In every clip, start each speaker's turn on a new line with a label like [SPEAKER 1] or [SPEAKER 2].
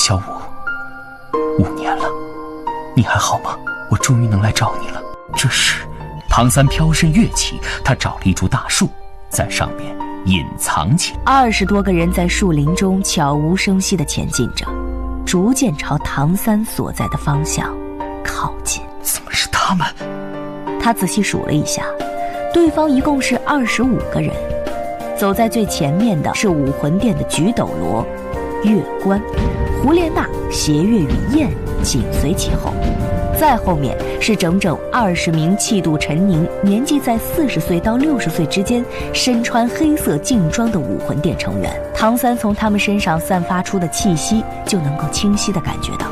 [SPEAKER 1] 小五，5年了，你还好吗？我终于能来找你了。这时，唐三飘身跃起，他找了一株大树，在上面隐藏起来。
[SPEAKER 2] 20多个人在树林中悄无声息地前进着，逐渐朝唐三所在的方向靠近。
[SPEAKER 1] 怎么是他们？
[SPEAKER 2] 他仔细数了一下，对方一共是25个人。走在最前面的是武魂殿的菊斗罗、月关、胡列娜、邪月与燕紧随其后，再后面是整整20名气度沉凝、年纪在40岁到60岁之间、身穿黑色劲装的武魂殿成员。唐三从他们身上散发出的气息就能够清晰地感觉到，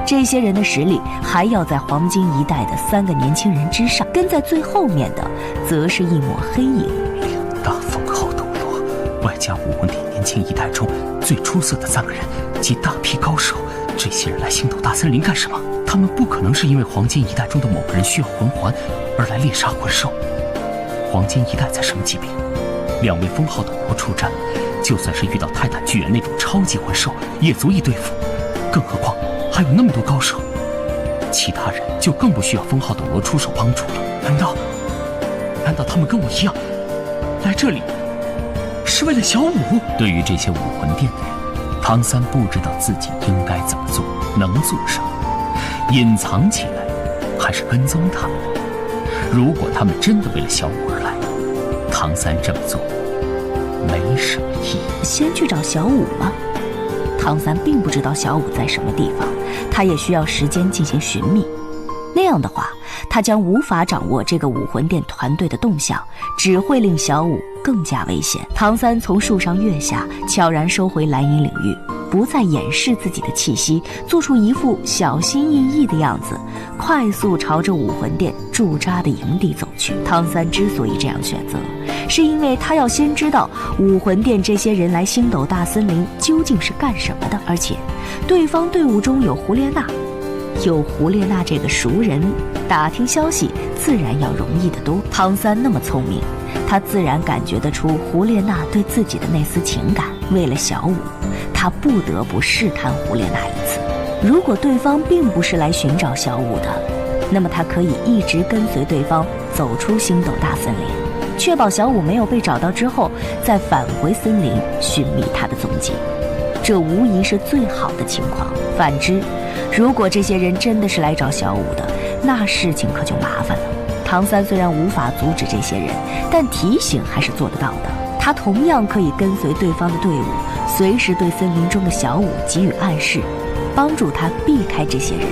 [SPEAKER 2] 这些人的实力还要在黄金一代的3个年轻人之上，跟在最后面的则是一抹黑影。
[SPEAKER 1] 2大封号斗罗，外加武魂殿年轻一代中最出色的3个人及大批高手，这些人来星斗大森林干什么？他们不可能是因为黄金一代中的某个人需要魂环而来猎杀魂兽。黄金一代在什么级别？2位封号斗罗出战，就算是遇到泰坦巨猿那种超级魂兽也足以对付，更何况还有那么多高手，其他人就更不需要封号斗罗出手帮助了。难道他们跟我一样来这里是为了小五？对于这些武魂殿的人，唐三不知道自己应该怎么做，能做什么，隐藏起来还是跟踪他们。如果他们真的为了小五而来，唐三这么做没什么意义。
[SPEAKER 2] 先去找小五吗？唐三并不知道小五在什么地方，他也需要时间进行寻觅。那样的话，他将无法掌握这个武魂殿团队的动向，只会令小五更加危险。唐三从树上跃下，悄然收回蓝银领域，不再掩饰自己的气息，做出一副小心翼翼的样子，快速朝着武魂殿驻扎的营地走去。唐三之所以这样选择，是因为他要先知道武魂殿这些人来星斗大森林究竟是干什么的，而且对方队伍中有胡列娜，有胡列娜这个熟人，打听消息自然要容易得多。唐三那么聪明，他自然感觉得出胡列娜对自己的那丝情感。为了小五，他不得不试探胡列娜一次。如果对方并不是来寻找小五的，那么他可以一直跟随对方走出星斗大森林，确保小五没有被找到之后，再返回森林寻觅他的踪迹。这无疑是最好的情况。反之，如果这些人真的是来找小五的，那事情可就麻烦了。唐三虽然无法阻止这些人，但提醒还是做得到的。他同样可以跟随对方的队伍，随时对森林中的小五给予暗示，帮助他避开这些人，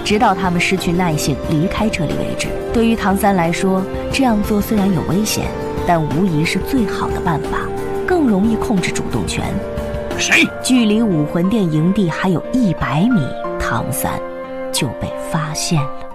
[SPEAKER 2] 直到他们失去耐性离开这里为止。对于唐三来说，这样做虽然有危险，但无疑是最好的办法，更容易控制主动权。
[SPEAKER 1] 谁？
[SPEAKER 2] 距离武魂殿营地还有100米，唐三就被发现了。